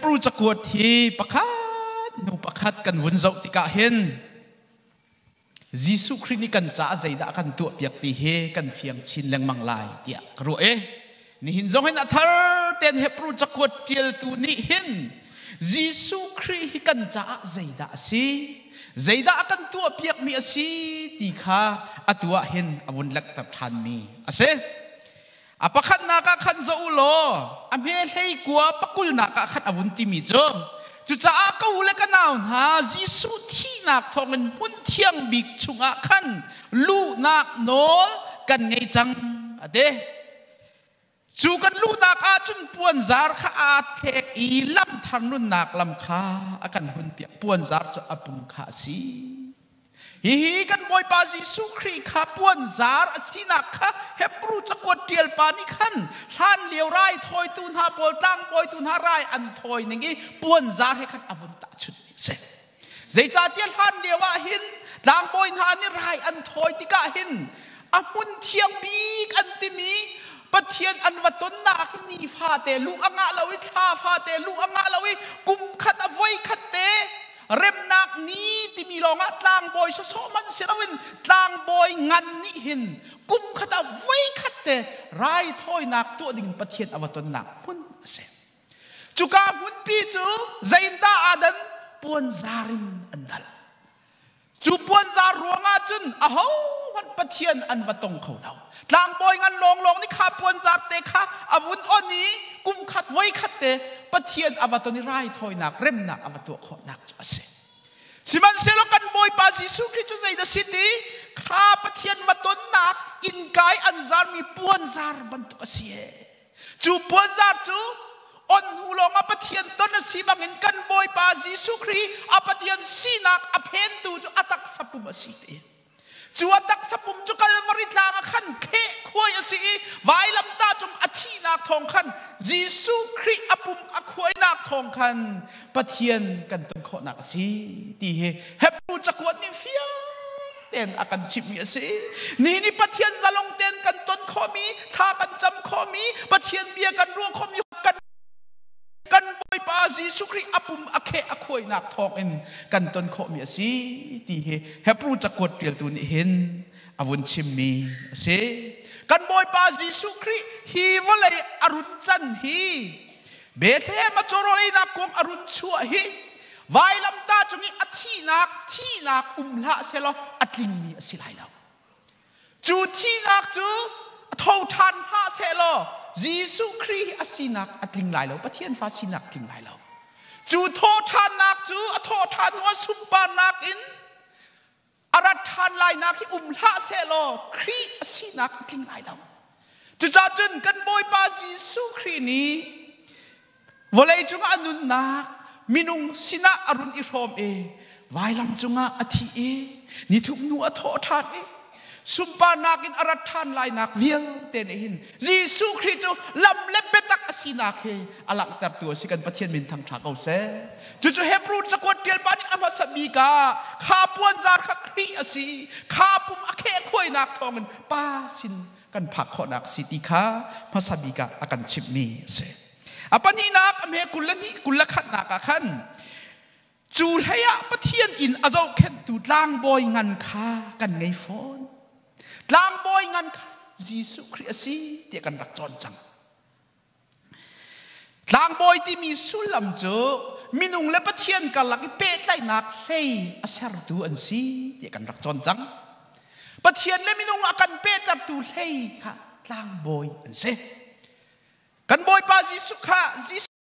ปรูจะกวดทีประคัดนูประคัดกันวุ่นเจ้าติกาเห็นยิสุครินิกันจ้าใจด่ากันตัวเปียกตีเฮกันเฟียงชินแรงมังลายเดียกรัวนี่หินจงเห็นอัธร์เต็นเฮปรูจะกวดเดียลตัวนี้เห็นยิสุคริกันจ้าใจด่าสิใจด่ากันตัวเปียกมีสิตีข้าอัตัวเห็นอวุนเล็กตัดทันมีอาเซอปะขันนักขันจะอุโลอเมลให้กัวปักกุลนักขันอวุนติมิจจุจ้าก็อุเลกันเอาหายิสุที่นักทองเงินพุ่นเทียงบิกชุงอาขันลูนักโนกันไงจังอะเดจูกันลูนักอาจุนปวนซาร์ข้าอาเทอีลำทันนุนนักลำข้าอากันหุ่นเปียปวนซาร์จะอปุงข้าสีฮีกันบอยปาจิสุครีข้าปวนซาร์สินักข้าเฮปรูจะกดเดียลปานิขันท่านเลี้ยวไรถอยตุนหาบอลตั้งบอยตุนหาไรอันถอยนึงกี้ปวนซาร์ให้ขันอวุนตาชุดเสร็จใจจ่าเตียนท่านเลี้ยวว่าหินดังบอยหานี่ไรอันถอยติกาหินอามุนเทียงบีกอันติมีปะเทียนอันวัดต้นนาคินีฟาเตลูอังอาลาวิชาฟาเตลูอังอาลาวิกุมขัดอวัยขัดเตเริ่มนักนี้ที่มีลองตลางบอยโซมันเสราวินตลางบอยงันนี่หินกุมขัดอวัยขัดเตไรถ้อยนักตัวดิ่งปะเทียนอวัดต้นนักพุ่นเสจุกาพุ่นปีจูใจตาอาดันปวนซารินอันดัลจูปวนซารัวงาจุนอ้าววันปะเทียนอันวัดตรงเขาเราลางบอยงันลองนี่ข้าปวนซาเตข้าอาวุธอันนี้กุมขัดไว้ขัดเตปะเทียนอาวัตนี้ไรถอยนักเริ่มนักอาวัตขอนักจะเสสิมันเสลกันบอยปาจิสุคริจุใจเดสิตีข้าปะเทียนมาต้นนักอินกายอันซาร์มีปวนซาร์บันตุกเสียจูปวนซาร์จูอันหูลงอาปะเทียนต้นสีบางเห็นกันบอยปาจิสุครีอาปะเทียนสีนักอเพนตูจูอัตักสับปุมาสีเตจูอัตักสับปุมจูกัลมาริลางขันเคขวายสีไว้ลำตาจุมอธินักทองขันยิสุครีอปุมอขวายนักทองขันปะเทียนกันต้นขอนักสีตีเฮเฮปูจักวันนี้เฟียเต้นอากันชิมมีสีนี่ปะเทียนจะลงเต้นกันต้นขอมีชากันจำขอมีปะเทียนเบียกันรัวขอมีกันบอยปาจิสุครีอปุมอเคอขวยนักทองเอ็นกันต้นขอมีสีตีเฮปรูจะกดเรียลตุนเห็นอวุนชิมมีสีกันบอยปาจิสุครีฮีวะเลยอรุณจันฮีเบเทมาจรอยนักกงอรุณชัวฮีไว้ลำตาจมีอธินักละเสลออัดลิงมีสิไลแล้วจูที่นักจูเท่าทันพระเสลอยิสุครีอสินักอัดลิงไหลแล้วปะเทียนฟ้าสินักลิงไหลแล้วจูโททานนักจูโททานว่าสุปปานักอินอารัฐานไหลนักที่ละเสลอครีอสินักอัดลิงไหลแล้วจูจ่าจุนกันบอยปายิสุครีนี้วลัยจุงอนุนนักมินุงสินะอรุณอิโรมไว้ลำจุงอธินี่ทุกนัวโททานสุปานักอินอารัฐานไหลนักเวียงเตนหินยิสุคริจูลำเล็บเบตักสินักอลักตัดตัวสิกันปะเทียนมินทางทากเอาเสจู่เฮปรูจะกวดเดียลปานิอามาสมีกาข้าปวนจาร์ข้าครีอสีข้าปุ่มอเคขวยนักทองมันป้าสินกันผักขอนักสิติข้ามาสมีกาอากันชิมมีเสอปนีนักอเมกุลนี่กุลขัดนักขันจูเฮียปะเทียนอินอาจจะเข็นตูดลางบอยงันข้ากันไงฟอนลางบอยงันข้ายิสุคริสต์เดียกันรักจอนจังลางบอยที่มีสุลัมโจมินุงและปะเทียนกันลักเป็ดไล่นักเฮ้ยอาศัยดูอันซีเดียกันรักจอนจังปะเทียนและมินุงอากันเป็ดตัดดูเฮ้ยค่ะลางบอยอันเซกันบอยปาจิสุข้า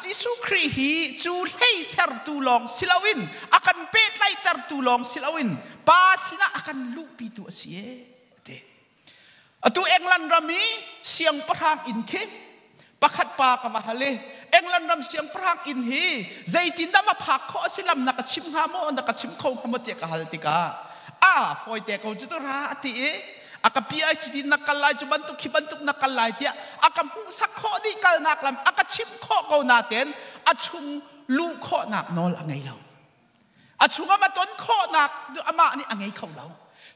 จิสุครีฮีจูเล่เซร์ตูลองสิลาวินอากันเป็ดไล่ตัดตูลองสิลาวินปาสินะอากันลูปีตัวเสียเดตัวเอ็งลันรามีเสียงพรางอินเคปะขัดปากกับฮาเลเอ็งลันรำเสียงพรางอินฮีใจตินดามาพักข้อสิลำนักชิมฮามอนักชิมเขาฮามเตียกฮัลติกาฟอยเตียกเขาจุดราตีอากับพี่ไอจุดนักลายจุบันตุขีบันตุนักลายเตียอากับผู้สักข้อดีกัลนักลำอากับชิมข้อเขาหน้าเตียนอาชุงลูกข้อนักนอลอะไรเราอาชุงอามาต้นข้อนักดูอามานี่อะไรเขาเรา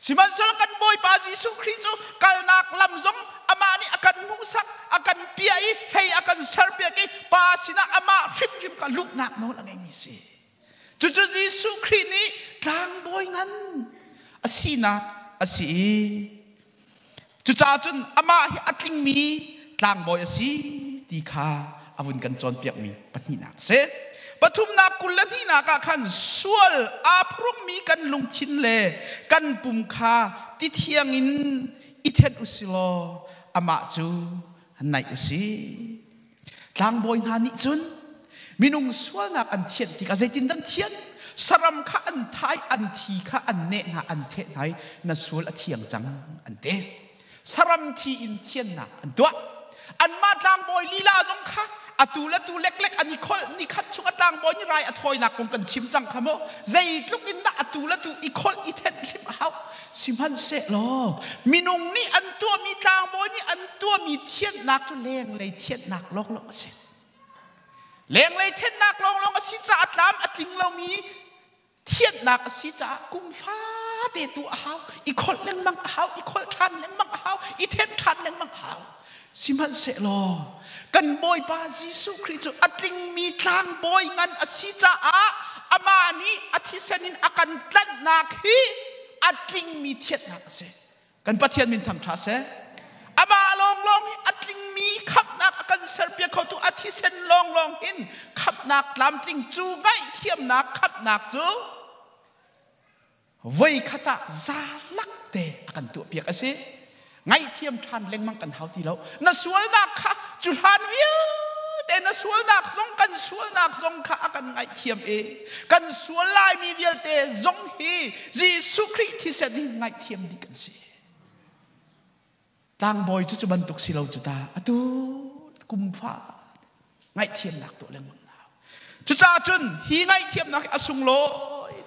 siman sol kan boy pa Yesu Kristo kalnak lamzong ama ni akan musak akan piai hei akan serbiaki pa sina ama rim ka luknak no lang misi juju Yesu Kristo ni tang boy ngan asina asi juja jun ama hi atling mi tang boy asi ti kha avun kan chon piak mi panina se pathum na kulani na ka khan sual apruk mi kan lungchin le kan pum kha ti thiang in ithen usilo ama chu nai usi tlang boy na ni chun minung sual na kan thian ti ka zaitin dan thian saram kha an thai an thi kha an ne na an the nai na sual a thiang chang an te saram thi in thian na an tua an ma tlang boy lila jong kha atula tu lek ani khol ni khat chung atang boy ni rai athoi na kong kan chim chang khamo zai tluk in na atula tu i khol i then lim hau simhan se lo minung ni an tua mi tang boy ni an tua mi thiet nak chu leng lei thiet nak lok lok se leng lei thiet nak lok lok si cha atlam atling lo mi thiet nak si cha kum fa te tu hau i khol leng mang hau i khol than leng mang hau i then than leng mang hau simhan se lo kan boy pa Yesu Kristo atling mi tlang boy ngan asita a amani athisanin akan tlan nak hi atling mi thiet nak se kan pathian min tham tha se ama long long hi atling mi khap nak akan serpia kho tu athisen long long hin khap nak lam tling chu ngai thiam nak khap nak chu voi khata za lak te akan tu piak ase ngay thiam than leng mang kan hau ti lo na sual nak kha chu han wil te na sual nak zong kan sual nak zong kha akan ngay thiam e kan sual lai mi wil te zong hi Jesu Christ thi se ni ngay thiam di kan se tang boy chu ban tuk silau chu ta atu kum fa ngay thiam nak to leng mang naw chu cha chun hi ngay thiam nak asung lo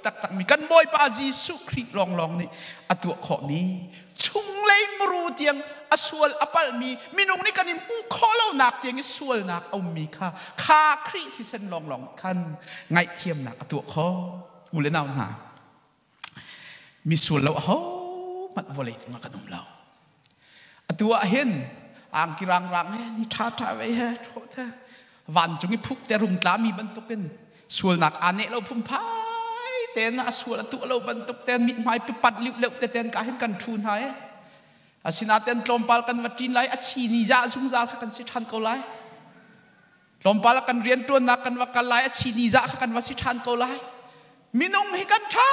tak mi kan boy pa Jesu Christ long long ni atu kho mi chung lei muru tiang asual apal mi minung ni kanin pu kholo nak tiang isual nak au mi kha kha khri thi sen long long khan ngai thiam nak atu kho ule naw na mi sul lo ho mat vole nga kanum lo atu a hen ang kirang rang he ni tha tha ve he tho tha van chung i phuk te rum tla mi ban tuken sul nak ane lo phum phai ten asual atu lo ban tuk ten mit mai pi pat liu leu te ten ka hen kan thun hai asinaten tlompal kan watin lai achi ni ja sung zal kan si than ko lai tlompal kan rian tuan nak kan wakal lai achi ni ja kan wasi than ko lai minung hi kan tha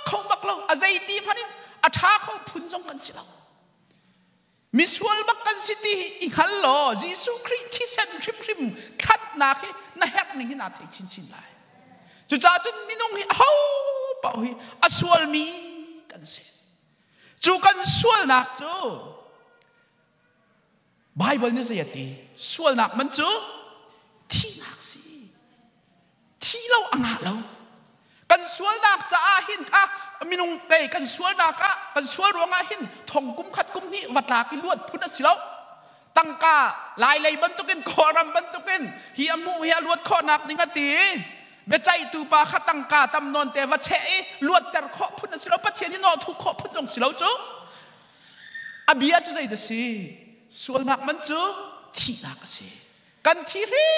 khau bak lo azai ti phanin atha khau phun jong kan silo misual bak kan siti i hal lo Jesu Christ thi sen trim trim khat na khi na het ning hi na thei chin chin lai chu cha chun minung hi hau pau hi asual mi kan se chu kan sual nak chu Bible ni sa yati sual nak man chu thi nak si thi lo anga lo kan sual nak cha hin kha minung pe kan sual nak ka kan sual ronga hin thong kum khat kum ni watla ki luat phuna silo tangka lai lei ban tukin koram ban tukin hi amu hi luat kho nak ninga ti be chai tu pa khatang ka tam non te wa che luat ter kho phun silo pathian ni no thu kho phun jong silo chu abia chu zai de si sual nak man chu thi nak si kan thi ri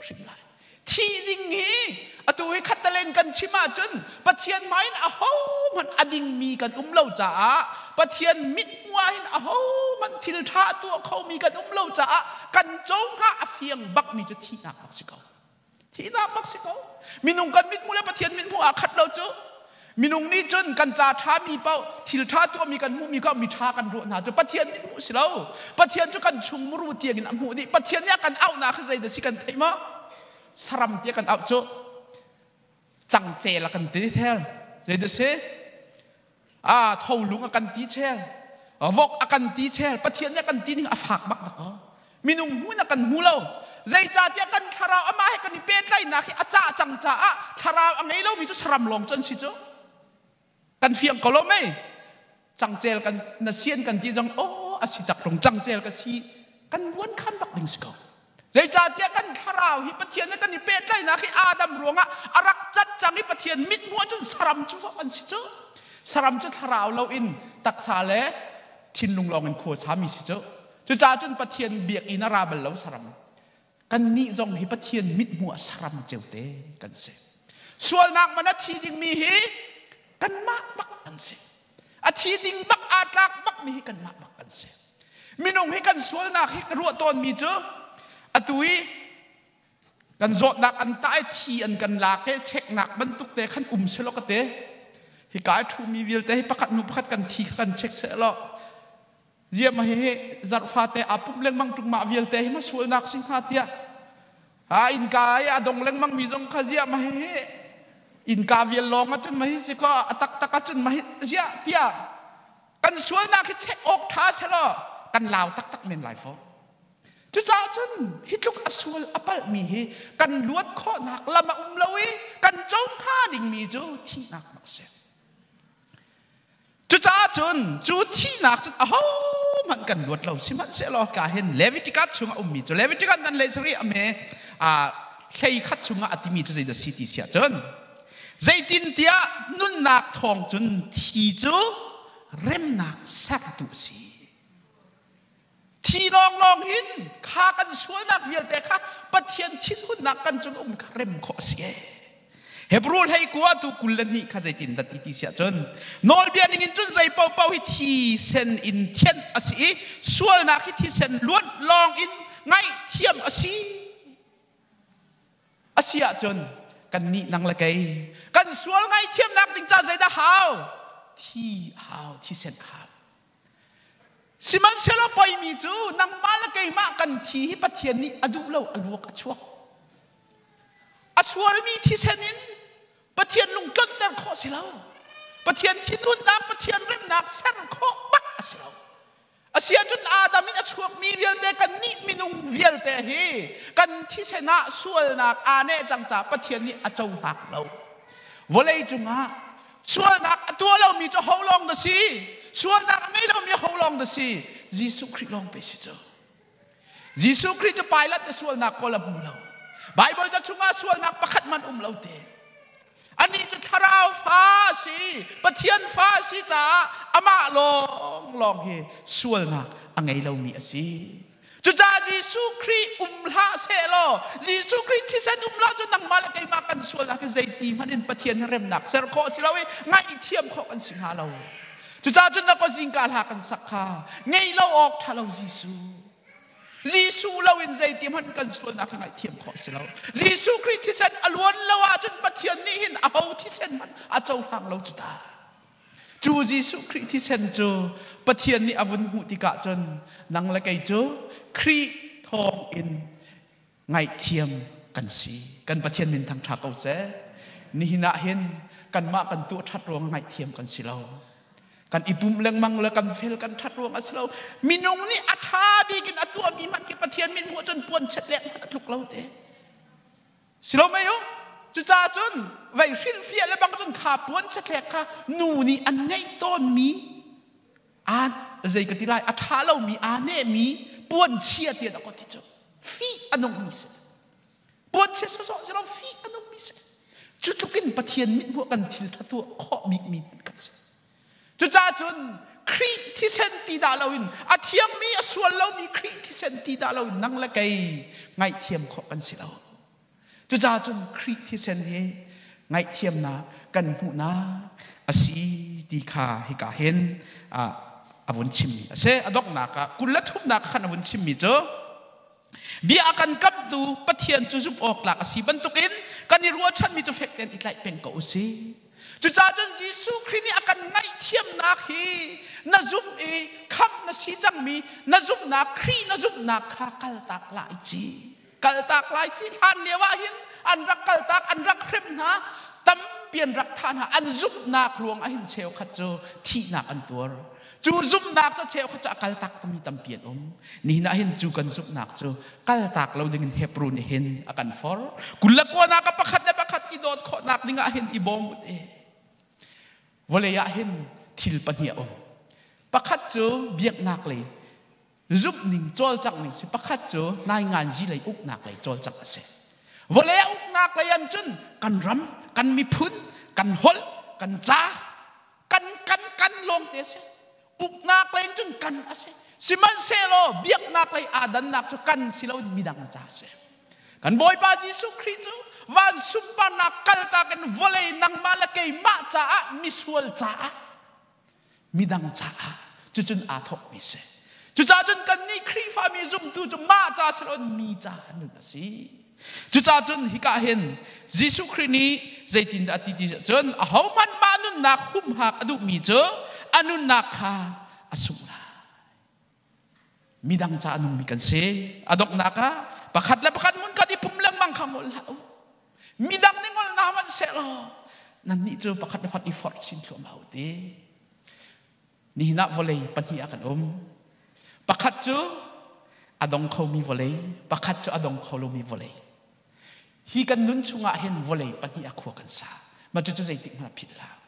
rim lai thi ding hi atu hi khatalen kan chima chun pathian main a ho man ading mi kan lo cha pathian mit wain a ho man thil tha tu kho mi kan lo cha kan chong ha afiang bak mi chu thi nak si ko thi nak bak si ko minung kan mit mula pathian mit mu a khat lo chu minung ni chun kan cha tha mi pau thil tha tu mi kan mu mi ka mi tha kan ro na chu pathian mit mu si lo pathian chu kan chung mu ru tiang in amu ni pathian ya kan au na khazai de si kan thaima saram tia kan au chu chang che la kan ti thel re de se thou lung akan ti chel vok akan ti chel pathian ya kan ti ning afak bak da ko minung hu na kan mu lo zai cha tia kan tharau ama he kan pe tlai na khi acha chang cha tharau angai lo mi chu saram long chon si chu kan fiang ko lo mai chang chel kan na sian kan ti jong asitak rong chang chel ka si kan won kham bak ding si ko zai cha tia kan tharau hi pathian na kan pe tlai na khi adam ronga arak chat chang hi pathian mit mu chu saram chu an si chu สรัมจะทาราวเราอินตักชาเลทินลุงลองเป็นขวดสามีสิเจ้าจุจ้าจนปะเทียนเบียกอินาราบัลเลาสรัมกันนี่จงฮิปะเทียนมิดหัวสรัมเจ้าเตกันเสส่วนนักมันทีดิ่งมีฮิกันมากบักกันเสอาทีดิ่งบักอาดลักบักมีฮิกันมากบักกันเสมีนงฮิกันส่วนนักฮิกรัวตอนมีเจ้าอตุยกันโจนักอันใต้ทีอันกันลากเช็คนักบรรทุกเตะขันเสลกเตะฮิกายทูมีวิลเตะให้ประคัดนุประคัดกันทีกันเช็คเสลกเยี่ยมมาเฮจัดฟาเตะอาปุ๊บเล่งมังตุกมาวิลเตะให้มาส่วนนักสิงหาเตียอินกายดงเล่งมังมีจงขยี้มาเฮอินกาวิลลองจนมาเฮสิก็ตักตักจนมาเฮเจียเตียกันส่วนนักเช็คออกท้าเสลกกันลาวตักตักเมนไลฟ์ฟอจุจ้าจนฮิตุกอสวลอปัลมีเฮกันลวดข้อนักละมาลวิกันจงผ้าดิ่งมีจูที่นักมักเสจุจ้าจนจูที่นักจนอ้าวมันกันลวดเราสิมันเสลอกาเห็นเลวิติกัสชุงมีจูเลวิติกัสนั้นเลสรีอเมใครคัดชุงอติมีจูใจเดสิติเสียจนใจตินเตียนุนนักทองจนที่จูเริ่มนักสักตุสีที่ลองหินข้ากันสวยนักเวียนแต่ข้าปะเทียนชิ้นหุ่นนักกันจนเริ่มขอเสียเฮบรูลให้กลัวตุกุลนี่ข้าใจตินตัดที่เสียจนนอลเบียนินจนใจเป่าเป่าที่เซนอินเทียนอสีสวยนักที่เซนล้วนลองอินไงเทียมอสีอสีจนกันนี่นังละไกกันสวยไงเทียมนักติงจ้าใจดาหาวที่เซนหาวสิมันเชลไปมีจูนังมาละไกมากันทีปะเทียนนี้อดูเราอลวกอชวกมีที่เซนินปะเทียนลุงจนแต่ข้อสิเราปะเทียนที่ลุ่นนักปะเทียนเริ่มนักแซ่ข้อบักสิเราเสียจนอาดามินอชวกมีเวียลเตกันนี่มีนุงเวียลเตฮีกันที่เซนะส่วนนักอาเนจังจ่าปะเทียนนี้อเจ้าหักเราวเลยจุงะส่วนนักตัวเรามีจะห้องลองเดสิส่วนนักไม่เรามีห้องลองเดสิยิสุคริสต์ลองไปสิเจ้ายิสุคริสต์จะไปแล้วแต่ส่วนนักก็ละมุเราไบเบิลจะชุงาส่วนนักประคัดมันเราเตอันนี้จะทาราวฟ้าสิปะเทียนฟ้าสิจ้าอามาลองเฮส่วนนักอังไงเรามีสิจุจ้ายิสุคริสต์ละเสโลยิสุคริสต์ที่เซนละจนนังมาละไกมากันส่วนนักใจตีมันเป็นปะเทียนเริ่มนักเสรโคสิเราไงเทียมข้อกันสิงหาเราจุจ้าจนนักก็สิงกาลากันสักขาไงเราออกทาเรายิสุเราอินใจที่มันกันส่วนนักไงเทียมขอสิเรายิสุคริสต์ที่เซนอลวนเราจนปะเทียนนี้หินเอาที่เซนมันอาเจ้าทางเราจุตาจูยิสุคริสต์ที่เซนจูปะเทียนนี้อวุนหุติกะจนนังละไกจูคริทองอินไงเทียมกันสีกันปะเทียนมินทางทักเอาเสนี่หินะเห็นกันมากันตัวทัดรวงไงเทียมกันสิเรากันอิปุ่มเลี้ยงมังแล้วกันเฟลกันทัดรวงอัสเรามินงนี่อัฐาบีกินอัตัวมีมันกิปะเทียนมินหัวจนปวนเฉลี่ยมันลุกเราเตะสิเราไม่รู้จุจ้าจนไว้ชิลเฟียแล้วบางจนขาปวนเฉลี่ยค่ะนูนี่อันไงต้นมีอันใจกติไลอัฐาเรามีอันเน่มีปวนเชียเตียนก็ติดจ้ะฟีอันนงมีเสปวนเชียสสิเราฟีอันนงมีเสจุดลุกินปะเทียนมินหัวกันทิลทัตัวข้อมีกันเสจุจ้าจนคริที่เซนตีดาเราอินอาเทียมมีส่วนเรามีคริที่เซนตีดาเราอินนั่งละไกไงเทียมขอกันสิเราจุจ้าจนคริที่เซนเฮไงเทียมนากันหูนาอาศีดีคาฮิกาเห็นอาวุธชิมมีเสอดอกนักกุลทุบนักขันอาวุธชิมมีเจ้าบีอากันกับดูปะเทียนจุจุบออกหลักอาศีบรรทุกินกันนี่รัวชันมีจุเฟกเตนอีกหลายเป็นเกาซีจุจ้าจนยิสุคริสต์นี่อากันไงเทียมนักฮีนาจุบคำนาสีจังมีนาจุบนักครีนาจุบนักข้ากัลตักหลายจีท่านเนี่ยว่าหินอันรักกัลตักอันรักเครมนะตั้มเปลี่ยนรักท่านอันจุบนักรวงหินเชลขัดโจที่นักอันตัวจูจุบนักจะเชลขัดโจกัลตักตั้มมีตั้มเปลี่ยนนี่นะหินจูกันจุบนักโจกัลตักเราดึงเฮบรูนเห็นอากันฟอร์กุลละกวนักประคัดและประคัดอีโดดขอนักดึงเห็นอีบองมุดวเลยเห็นทิลปัญญาประคัดโจเบียกนักเลยรูปหนึ่งโจลจักหนึ่งสิประคัดโจนายงานจีเลยอุกนักเลยโจลจักเสวเลยอุกนักเลยยันจนกันรำกันมีพุนกันฮอลกันจ้ากัน long te se uk nak leng chun kan ase siman selo biak nak lei adan nak chu kan silo midang cha se kan boy pa Jesu Christ van sumpa nak kal ta kan volei nang malakei ma cha misual cha midang cha chu chun a thok mi se chu cha chun kan ni khri fa mi zum tu chu ma cha silo mi cha nu na si chu cha chun hika hen Jesu Christ ni zaitin da ti ti chun a hau man manun nak hum hak adu mi cho anun nak kha asula midang cha anung mi kan se adok naka pakhat la pakhat mun ka di pumlang mang khangol lau midang ni ngol naman se lo nan ni cho pakhat pakhat i for sin thlo mau te ni na volei pani akan pakhat chu adong kho mi volei pakhat chu adong kho lo mi volei hi kan nun chunga hen volei pani akhu kan sa ma chu chu zai tik ma phit la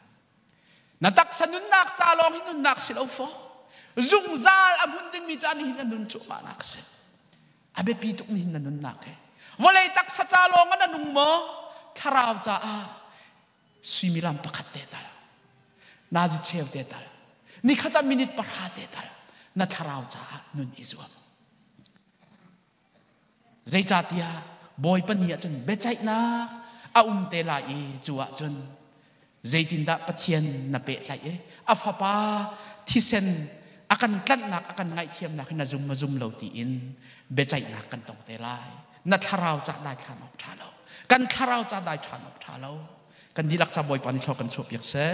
na tak sanun nak cha long hinun nak silo fo zung zal abun ding mi chan hin nun chu ma nak se abe pi tuk ni hin nun nak he volei tak sa cha long an nung mo tharau cha a suimiram pakhat te tal na ji cheu te tal ni khata minute pakha te tal na tharau cha nun izuam zai cha tia boy pania chun bechai na a te la i chuwa chun zaitin da pathian na pe tlai e afapa thisen akan tlan nak akan ngai thiam nak na zum lo ti in bechai na kan tong te lai na tharau cha dai thanok thalo kan tharau cha dai thanok thalo kan dilak cha boy pani thlo kan chup yak se